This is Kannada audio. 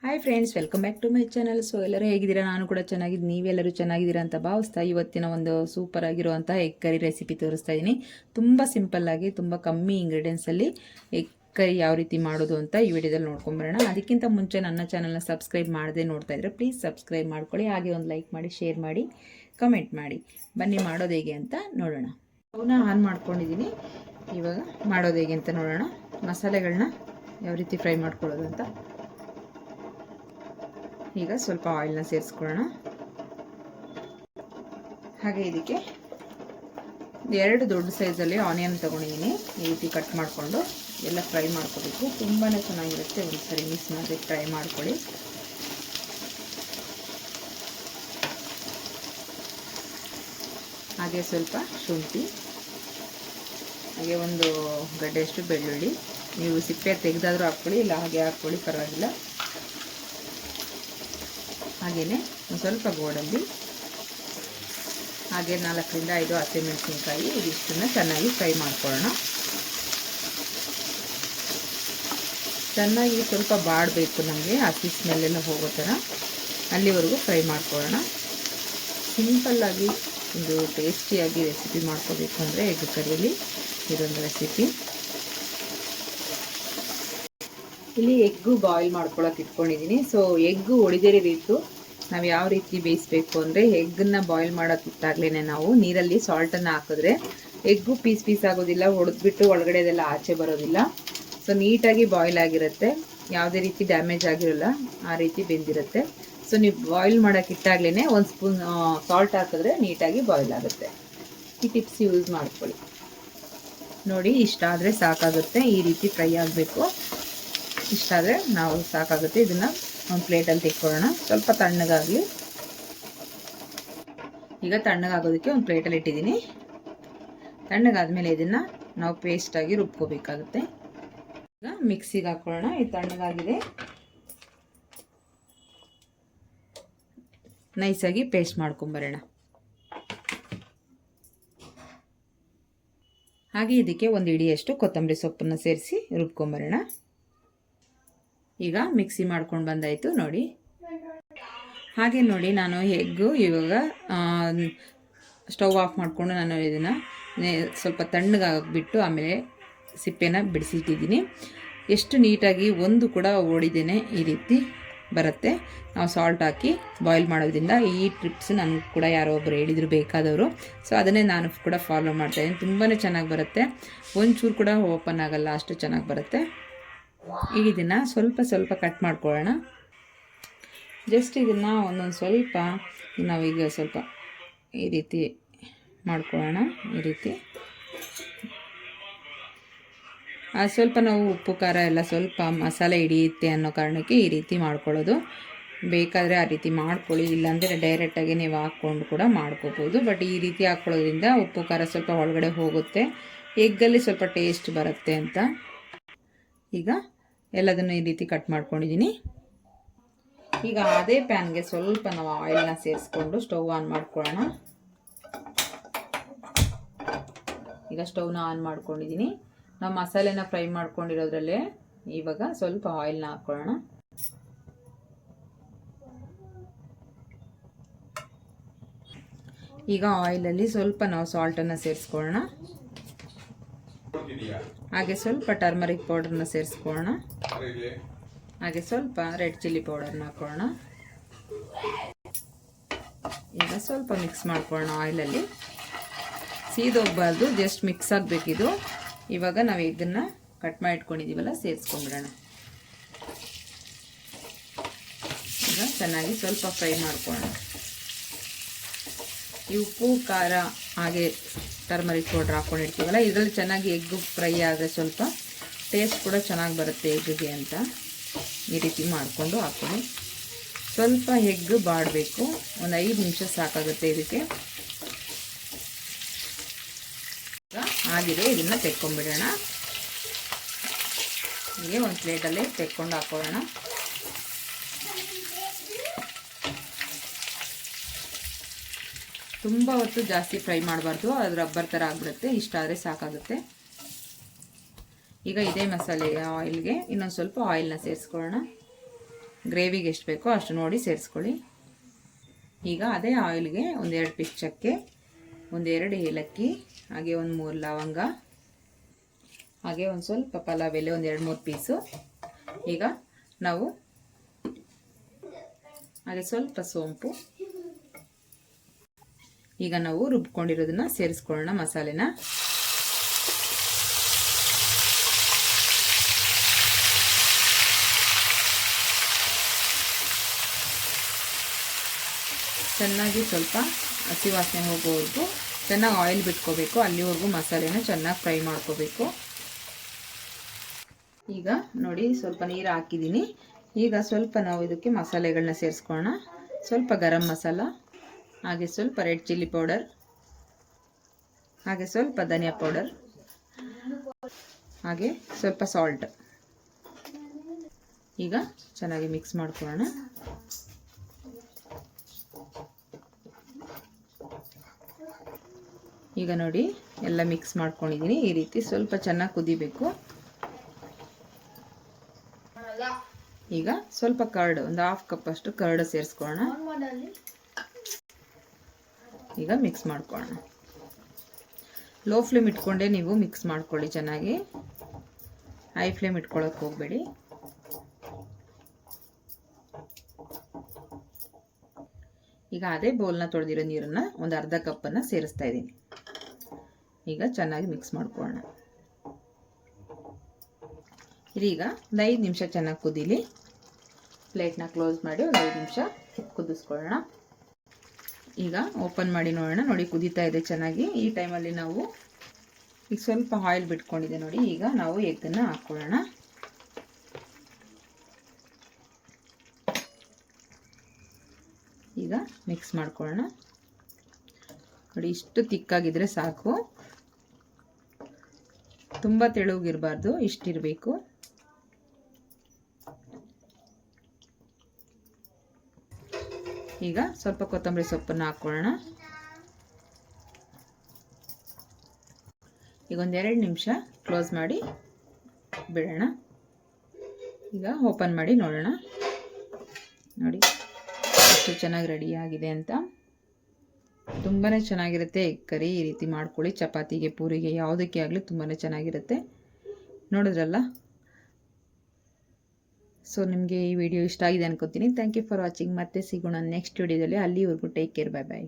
Hi friends, welcome back to my channel. So ಎಲ್ಲರೂ ಹೇಗಿದ್ದೀರಾ? ನಾನು ಕೂಡ ಚೆನ್ನಾಗಿದ್ದೀನಿ. ನೀವೆಲ್ಲರೂ ಚೆನ್ನಾಗಿದ್ದೀರಾ ಅಂತ ಭಾವಿಸ್ತಾ ಇವತ್ತಿನ ಒಂದು ಸೂಪರ್ ಆಗಿರುವಂಥ ಎಗ್ ಕರಿ ರೆಸಿಪಿ ತೋರಿಸ್ತಾ ಇದ್ದೀನಿ. ತುಂಬ ಸಿಂಪಲ್ಲಾಗಿ, ತುಂಬ ಕಮ್ಮಿ ಇಂಗ್ರೀಡಿಯೆಂಟ್ಸಲ್ಲಿ ಎಗ್ ಕರಿ ಯಾವ ರೀತಿ ಮಾಡೋದು ಅಂತ ಈ ವಿಡಿಯೋದಲ್ಲಿ ನೋಡ್ಕೊಂಬರೋಣ. ಅದಕ್ಕಿಂತ ಮುಂಚೆ ನನ್ನ ಚಾನಲ್ನ ಸಬ್ಸ್ಕ್ರೈಬ್ ಮಾಡದೆ ನೋಡ್ತಾ ಇದ್ದರೆ ಪ್ಲೀಸ್ ಸಬ್ಸ್ಕ್ರೈಬ್ ಮಾಡ್ಕೊಳ್ಳಿ. ಹಾಗೆ ಒಂದು ಲೈಕ್ ಮಾಡಿ, ಶೇರ್ ಮಾಡಿ, ಕಮೆಂಟ್ ಮಾಡಿ. ಬನ್ನಿ ಮಾಡೋದು ಹೇಗೆ ಅಂತ ನೋಡೋಣ. ಅವನ್ನ ಆನ್ ಮಾಡ್ಕೊಂಡಿದ್ದೀನಿ. ಇವಾಗ ಮಾಡೋದು ಹೇಗೆ ಅಂತ ನೋಡೋಣ. ಮಸಾಲೆಗಳನ್ನ ಯಾವ ರೀತಿ ಫ್ರೈ ಮಾಡ್ಕೊಳ್ಳೋದು ಅಂತ. ಈಗ ಸ್ವಲ್ಪ ಆಯಿಲ್ನ ಸೇರಿಸ್ಕೊಳ್ಳೋಣ. ಹಾಗೆ ಇದಕ್ಕೆ 2 ದೊಡ್ಡ ಸೈಜಲ್ಲಿ ಆನಿಯನ್ ತೊಗೊಂಡಿದ್ದೀನಿ. ಈ ರೀತಿ ಕಟ್ ಮಾಡಿಕೊಂಡು ಎಲ್ಲ ಫ್ರೈ ಮಾಡ್ಕೋಬೇಕು. ತುಂಬಾ ಚೆನ್ನಾಗಿರುತ್ತೆ. ಒಂದು ಸರಿ ಮಿಕ್ಸ್ ಮಾಡಿ ಫ್ರೈ ಮಾಡ್ಕೊಳ್ಳಿ. ಹಾಗೆ ಸ್ವಲ್ಪ ಶುಂಠಿ, ಹಾಗೆ ಒಂದು ಗಡ್ಡೆಯಷ್ಟು ಬೆಳ್ಳುಳ್ಳಿ. ನೀವು ಸಿಪ್ಪೆ ತೆಗೆದಾದರೂ ಹಾಕ್ಕೊಳ್ಳಿ, ಇಲ್ಲ ಹಾಗೆ ಹಾಕ್ಕೊಳ್ಳಿ, ಪರವಾಗಿಲ್ಲ. ಹಾಗೆಯೇ ಒಂದು ಸ್ವಲ್ಪ ಗೋಡಂಬಿ, ಹಾಗೆ 4 ರಿಂದ 5 ಹಸಿಮೆಣಸಿನ್ಕಾಯಿ. ಇದಿಷ್ಟನ್ನು ಚೆನ್ನಾಗಿ ಫ್ರೈ ಮಾಡ್ಕೊಳ್ಳೋಣ. ಚೆನ್ನಾಗಿ ಸ್ವಲ್ಪ ಬಾಡಬೇಕು, ನಮಗೆ ಹಸಿ ಸ್ಮೆಲ್ಲೆಲ್ಲ ಹೋಗೋ ಥರ, ಅಲ್ಲಿವರೆಗೂ ಫ್ರೈ ಮಾಡ್ಕೊಳ್ಳೋಣ. ಸಿಂಪಲ್ಲಾಗಿ ಒಂದು ಟೇಸ್ಟಿಯಾಗಿ ರೆಸಿಪಿ ಮಾಡ್ಕೋಬೇಕು ಅಂದರೆ ಎಗ್ ಕರಿಯಲ್ಲಿ ಇದೊಂದು ರೆಸಿಪಿ. ಇಲ್ಲಿ ಎಗ್ಗು ಬಾಯ್ಲ್ ಮಾಡ್ಕೊಳ್ಳೋಕೆ ಇಟ್ಕೊಂಡಿದ್ದೀನಿ. ಸೊ ಎಗ್ಗು ಒಡೆದಿರೋ ರೀತಿ ನಾವು ಯಾವ ರೀತಿ ಬೇಯಿಸಬೇಕು ಅಂದರೆ, ಎಗ್ಗನ್ನು ಬಾಯ್ಲ್ ಮಾಡೋಕೆ ಇಟ್ಟಾಗಲೇ ನಾವು ನೀರಲ್ಲಿ ಸಾಲ್ಟನ್ನು ಹಾಕಿದ್ರೆ ಎಗ್ಗು ಪೀಸ್ ಆಗೋದಿಲ್ಲ, ಒಡೆದ್ಬಿಟ್ಟು ಒಳಗಡೆ ಅದೆಲ್ಲ ಆಚೆ ಬರೋದಿಲ್ಲ. ಸೊ ನೀಟಾಗಿ ಬಾಯ್ಲ್ ಆಗಿರುತ್ತೆ, ಯಾವುದೇ ರೀತಿ ಡ್ಯಾಮೇಜ್ ಆಗಿರೋಲ್ಲ, ಆ ರೀತಿ ಬೆಂದಿರುತ್ತೆ. ಸೊ ನೀವು ಬಾಯ್ಲ್ ಮಾಡೋಕೆ ಇಟ್ಟಾಗಲೇ 1 ಸ್ಪೂನ್ ಸಾಲ್ಟ್ ಹಾಕಿದ್ರೆ ನೀಟಾಗಿ ಬಾಯ್ಲ್ ಆಗುತ್ತೆ. ಈ ಟಿಪ್ಸ್ ಯೂಸ್ ಮಾಡ್ಕೊಳ್ಳಿ. ನೋಡಿ, ಇಷ್ಟಾದರೆ ಸಾಕಾಗುತ್ತೆ. ಈ ರೀತಿ ಫ್ರೈ ಆಗಬೇಕು. ಇಷ್ಟಾದರೆ ನಾವು ಸಾಕಾಗುತ್ತೆ. ಇದನ್ನು ಒಂದು ಪ್ಲೇಟಲ್ಲಿ ತೆಕ್ಕೊಳ್ಳೋಣ. ಸ್ವಲ್ಪ ತಣ್ಣಗಾಗಲಿ. ಈಗ ತಣ್ಣಗಾಗೋದಕ್ಕೆ ಒಂದು ಪ್ಲೇಟಲ್ಲಿ ಇಟ್ಟಿದ್ದೀನಿ. ತಣ್ಣಗಾದ್ಮೇಲೆ ಇದನ್ನು ನಾವು ಪೇಸ್ಟಾಗಿ ರುಬ್ಕೋಬೇಕಾಗುತ್ತೆ. ಈಗ ಮಿಕ್ಸಿಗೆ ಹಾಕ್ಕೊಳ್ಳೋಣ. ಇದು ತಣ್ಣಗಾಗಿದೆ. ನೈಸಾಗಿ ಪೇಸ್ಟ್ ಮಾಡ್ಕೊಂಬರೋಣ. ಹಾಗೆ ಇದಕ್ಕೆ ಒಂದು ಹಿಡಿಯಷ್ಟು ಕೊತ್ತಂಬರಿ ಸೊಪ್ಪನ್ನು ಸೇರಿಸಿ ರುಬ್ಕೊಂಬರೋಣ. ಈಗ ಮಿಕ್ಸಿ ಮಾಡ್ಕೊಂಡು ಬಂದಾಯಿತು ನೋಡಿ. ಹಾಗೆ ನೋಡಿ, ನಾನು ಎಗ್ಗು ಇವಾಗ ಸ್ಟವ್ ಆಫ್ ಮಾಡಿಕೊಂಡು ನಾನು ಇದನ್ನು ಸ್ವಲ್ಪ ತಣ್ಣಗಾಗ್ಬಿಟ್ಟು ಆಮೇಲೆ ಸಿಪ್ಪೆನ ಬಿಡಿಸಿಟ್ಟಿದ್ದೀನಿ. ಎಷ್ಟು ನೀಟಾಗಿ ಒಂದು ಕೂಡ ಓಡಿದ್ದೇನೆ ಈ ರೀತಿ ಬರುತ್ತೆ. ನಾವು ಸಾಲ್ಟ್ ಹಾಕಿ ಬಾಯ್ಲ್ ಮಾಡೋದ್ರಿಂದ ಈ ಟ್ರಿಪ್ಸ್ ನನಗೆ ಕೂಡ ಯಾರೋ ಒಬ್ಬರು ಹೇಳಿದರು ಬೇಕಾದವರು. ಸೊ ಅದನ್ನೇ ನಾನು ಕೂಡ ಫಾಲೋ ಮಾಡ್ತಾಯಿದ್ದೀನಿ. ತುಂಬಾ ಚೆನ್ನಾಗಿ ಬರುತ್ತೆ. ಒಂಚೂರು ಕೂಡ ಓಪನ್ ಆಗಲ್ಲ, ಅಷ್ಟು ಚೆನ್ನಾಗಿ ಬರುತ್ತೆ. ಈಗ ಇದನ್ನು ಸ್ವಲ್ಪ ಕಟ್ ಮಾಡ್ಕೊಳ್ಳೋಣ. ಜಸ್ಟ್ ಇದನ್ನು ಒಂದೊಂದು ಸ್ವಲ್ಪ ನಾವೀಗ ಸ್ವಲ್ಪ ಈ ರೀತಿ ಮಾಡ್ಕೊಳ್ಳೋಣ. ಈ ರೀತಿ ಸ್ವಲ್ಪ ನಾವು ಉಪ್ಪು ಖಾರ ಎಲ್ಲ ಸ್ವಲ್ಪ ಮಸಾಲೆ ಹಿಡಿಯುತ್ತೆ ಅನ್ನೋ ಕಾರಣಕ್ಕೆ ಈ ರೀತಿ ಮಾಡ್ಕೊಳ್ಳೋದು. ಬೇಕಾದರೆ ಆ ರೀತಿ ಮಾಡ್ಕೊಳ್ಳಿ, ಇಲ್ಲಾಂದರೆ ಡೈರೆಕ್ಟಾಗಿ ನೀವು ಹಾಕ್ಕೊಂಡು ಕೂಡ ಮಾಡ್ಕೋಬೋದು. ಬಟ್ ಈ ರೀತಿ ಹಾಕ್ಕೊಳ್ಳೋದ್ರಿಂದ ಉಪ್ಪು ಖಾರ ಸ್ವಲ್ಪ ಒಳಗಡೆ ಹೋಗುತ್ತೆ, ಎಗ್ಗಲ್ಲಿ ಸ್ವಲ್ಪ ಟೇಸ್ಟ್ ಬರುತ್ತೆ ಅಂತ. ಈಗ ಎಲ್ಲದನ್ನು ಈ ರೀತಿ ಕಟ್ ಮಾಡ್ಕೊಂಡಿದ್ದೀನಿ. ಈಗ ಅದೇ ಪ್ಯಾನ್ಗೆ ಸ್ವಲ್ಪ ನಾವು ಆಯಿಲ್ನ ಸೇರಿಸ್ಕೊಂಡು ಸ್ಟವ್ ಆನ್ ಮಾಡ್ಕೊಳ್ಳೋಣ. ಈಗ ಸ್ಟವ್ನ ಆನ್ ಮಾಡ್ಕೊಂಡಿದ್ದೀನಿ. ನಾವು ಮಸಾಲೆನ ಫ್ರೈ ಮಾಡ್ಕೊಂಡಿರೋದ್ರಲ್ಲೇ ಇವಾಗ ಸ್ವಲ್ಪ ಆಯಿಲ್ನ ಹಾಕ್ಕೊಳ್ಳೋಣ. ಈಗ ಆಯಿಲಲ್ಲಿ ಸ್ವಲ್ಪ ನಾವು ಸಾಲ್ಟನ್ನು ಸೇರಿಸ್ಕೊಳ್ಳೋಣ. ಹಾಗೆ ಸ್ವಲ್ಪ ಟರ್ಮರಿಕ್ ಪೌಡರ್ನ ಸೇರಿಸ್ಕೊಳ್ಳೋಣ. ಹಾಗೆ ಸ್ವಲ್ಪ ರೆಡ್ ಚಿಲ್ಲಿ ಪೌಡರ್ನ ಹಾಕೊಳ್ಳೋಣ. ಈಗ ಸ್ವಲ್ಪ ಮಿಕ್ಸ್ ಮಾಡ್ಕೊಳ್ಳೋಣ. ಆಯಿಲಲ್ಲಿ ಸೀದೋಗಬಾರ್ದು, ಜಸ್ಟ್ ಮಿಕ್ಸ್ ಆಗಬೇಕಿದು. ಇವಾಗ ನಾವು ಇದನ್ನು ಕಟ್ ಮಾಡಿ ಇಟ್ಕೊಂಡಿದ್ದೀವಲ್ಲ, ಸೇರಿಸ್ಕೊಂಡ್ಬಿಡೋಣ. ಈಗ ಚೆನ್ನಾಗಿ ಸ್ವಲ್ಪ ಫ್ರೈ ಮಾಡ್ಕೊಳ್ಳೋಣ. ಈ ಉಪ್ಪು ಖಾರ ಹಾಗೆ ಟರ್ಮರಿಕ್ ಪೌಡ್ರ್ ಹಾಕ್ಕೊಂಡಿರ್ತೀವಲ್ಲ, ಇದರಲ್ಲಿ ಚೆನ್ನಾಗಿ ಎಗ್ಗು ಫ್ರೈ ಆದರೆ ಸ್ವಲ್ಪ ಟೇಸ್ಟ್ ಕೂಡ ಚೆನ್ನಾಗಿ ಬರುತ್ತೆ ಎಗ್ಗಿಗೆ ಅಂತ ಈ ರೀತಿ ಮಾಡಿಕೊಂಡು ಹಾಕ್ಕೊಳ್ಳಿ. ಸ್ವಲ್ಪ ಎಗ್ಗು ಬಾಡಬೇಕು, ಒಂದು 5 ನಿಮಿಷ ಸಾಕಾಗುತ್ತೆ ಇದಕ್ಕೆ. ಆಗಿದೆ, ಇದನ್ನು ತೆಕ್ಕೊಂಡ್ಬಿಡೋಣ. ಹೀಗೆ ಒಂದು ಪ್ಲೇಟಲ್ಲಿ ತೆಕ್ಕೊಂಡು ಹಾಕ್ಕೊಳ್ಳೋಣ. ತುಂಬ ಹೊತ್ತು ಜಾಸ್ತಿ ಫ್ರೈ ಮಾಡಬಾರ್ದು, ಅದು ರಬ್ಬರ್ ಥರ ಆಗಿಬಿಡುತ್ತೆ. ಇಷ್ಟ ಆದರೆ ಸಾಕಾಗುತ್ತೆ. ಈಗ ಇದೇ ಮಸಾಲೆ ಆಯಿಲ್ಗೆ ಇನ್ನೊಂದು ಸ್ವಲ್ಪ ಆಯಿಲ್ನ ಸೇರಿಸ್ಕೊಳ್ಳೋಣ. ಗ್ರೇವಿಗೆ ಎಷ್ಟು ಬೇಕೋ ಅಷ್ಟು ನೋಡಿ ಸೇರಿಸ್ಕೊಳ್ಳಿ. ಈಗ ಅದೇ ಆಯಿಲ್ಗೆ 1-2 ಪೀಸ್ ಚಕ್ಕೆ, 1-2 ಏಲಕ್ಕಿ, ಹಾಗೆ 1-3 ಲವಂಗ, ಹಾಗೆ ಒಂದು ಸ್ವಲ್ಪ ಪಲಾವ್ ಎಲೆ 1-2-3 ಪೀಸು. ಈಗ ನಾವು ಹಾಗೆ ಸ್ವಲ್ಪ ಸೋಂಪು, ಈಗ ನಾವು ರುಬ್ಕೊಂಡಿರೋದನ್ನ ಸೇರಿಸ್ಕೊಳ್ಳೋಣ ಮಸಾಲೆನ. ಚೆನ್ನಾಗಿ ಸ್ವಲ್ಪ ಹಸಿ ವಾಸನೆ ಹೋಗೋವರೆಗೂ ಚೆನ್ನಾಗಿ ಆಯಿಲ್ ಬಿಟ್ಕೋಬೇಕು. ಅಲ್ಲಿವರೆಗೂ ಮಸಾಲೆನ ಚೆನ್ನಾಗಿ ಫ್ರೈ ಮಾಡ್ಕೋಬೇಕು. ಈಗ ನೋಡಿ ಸ್ವಲ್ಪ ನೀರು ಹಾಕಿದ್ದೀನಿ. ಈಗ ಸ್ವಲ್ಪ ನಾವು ಇದಕ್ಕೆ ಮಸಾಲೆಗಳನ್ನ ಸೇರಿಸ್ಕೊಳ್ಳೋಣ. ಸ್ವಲ್ಪ ಗರಂ ಮಸಾಲ, ಹಾಗೆ ಸ್ವಲ್ಪ ರೆಡ್ ಚಿಲ್ಲಿ ಪೌಡರ್, ಹಾಗೆ ಸ್ವಲ್ಪ ಧನಿಯಾ ಪೌಡರ್, ಹಾಗೆ ಸ್ವಲ್ಪ ಸಾಲ್ಟ್. ಈಗ ಚೆನ್ನಾಗಿ ಮಿಕ್ಸ್ ಮಾಡ್ಕೊಳ್ಳೋಣ. ಈಗ ನೋಡಿ ಎಲ್ಲ ಮಿಕ್ಸ್ ಮಾಡ್ಕೊಂಡಿದ್ದೀನಿ. ಈ ರೀತಿ ಸ್ವಲ್ಪ ಚೆನ್ನಾಗಿ ಕುದಿಬೇಕು. ಈಗ ಸ್ವಲ್ಪ ಕರ್ಡ್, ಒಂದು 1/2 ಕಪ್ ಅಷ್ಟು ಕರ್ಡ್ ಸೇರಿಸ್ಕೊಳ್ಳೋಣ. ಈಗ ಮಿಕ್ಸ್ ಮಾಡ್ಕೊಳ್ಳೋಣ. ಲೋ ಫ್ಲೇಮ್ ಇಟ್ಕೊಂಡೇ ನೀವು ಮಿಕ್ಸ್ ಮಾಡ್ಕೊಳ್ಳಿ ಚೆನ್ನಾಗಿ, ಹೈ ಫ್ಲೇಮ್ ಇಟ್ಕೊಳ್ಳೋಕೆ ಹೋಗಬೇಡಿ. ಈಗ ಅದೇ ಬೌಲ್ನ ತೊಳೆದಿರೋ ನೀರನ್ನು ಒಂದು 1/2 ಕಪ್ಪನ್ನು ಸೇರಿಸ್ತಾ ಇದ್ದೀನಿ. ಈಗ ಚೆನ್ನಾಗಿ ಮಿಕ್ಸ್ ಮಾಡ್ಕೊಳ್ಳೋಣ. ಈಗ ಒಂದು 5 ನಿಮಿಷ ಚೆನ್ನಾಗಿ ಕುದೀಲಿ. ಪ್ಲೇಟ್ನ ಕ್ಲೋಸ್ ಮಾಡಿ ಒಂದು 5 ನಿಮಿಷ ಕುದಿಸ್ಕೊಳ್ಳೋಣ. ಈಗ ಓಪನ್ ಮಾಡಿ ನೋಡೋಣ. ನೋಡಿ ಕುದೀತಾ ಇದೆ ಚೆನ್ನಾಗಿ. ಈ ಟೈಮಲ್ಲಿ ನಾವು ಈಗ ಸ್ವಲ್ಪ ಆಯಿಲ್ ಬಿಟ್ಕೊಂಡಿದೆ ನೋಡಿ. ಈಗ ನಾವು ಎಗ್ಗನ್ನು ಹಾಕ್ಕೊಳ್ಳೋಣ. ಈಗ ಮಿಕ್ಸ್ ಮಾಡ್ಕೊಳ್ಳೋಣ. ನೋಡಿ ಇಷ್ಟು ತಿಕ್ಕಾಗಿದ್ರೆ ಸಾಕು, ತುಂಬ ತೆಳುಗಿರಬಾರ್ದು, ಇಷ್ಟಿರಬೇಕು. ಈಗ ಸ್ವಲ್ಪ ಕೊತ್ತಂಬರಿ ಸೊಪ್ಪನ್ನು ಹಾಕ್ಕೊಳ್ಳೋಣ. ಈಗ 1-2 ನಿಮಿಷ ಕ್ಲೋಸ್ ಮಾಡಿ ಬಿಡೋಣ. ಈಗ ಓಪನ್ ಮಾಡಿ ನೋಡೋಣ. ನೋಡಿ ಎಷ್ಟು ಚೆನ್ನಾಗಿ ರೆಡಿ ಆಗಿದೆ ಅಂತ. ತುಂಬಾ ಚೆನ್ನಾಗಿರುತ್ತೆ ಎಗ್ ಕರಿ. ಈ ರೀತಿ ಮಾಡ್ಕೊಳ್ಳಿ, ಚಪಾತಿಗೆ, ಪೂರಿಗೆ, ಯಾವುದಕ್ಕೆ ಆಗಲಿ ತುಂಬಾ ಚೆನ್ನಾಗಿರುತ್ತೆ. ನೋಡಿದ್ರಲ್ಲ. ಸೊ ನಿಮಗೆ ಈ ವಿಡಿಯೋ ಇಷ್ಟ ಆಗಿದೆ ಅನ್ಕೋತೀನಿ. Thank you for watching. ಮತ್ತೆ ಸಿಗೋಣ ನೆಕ್ಸ್ಟ್ ವಿಡಿಯೋದಲ್ಲಿ. ಅಲ್ಲಿವರೆಗೂ ಟೇಕ್ ಕೇರ್, ಬೈ ಬಾಯ್.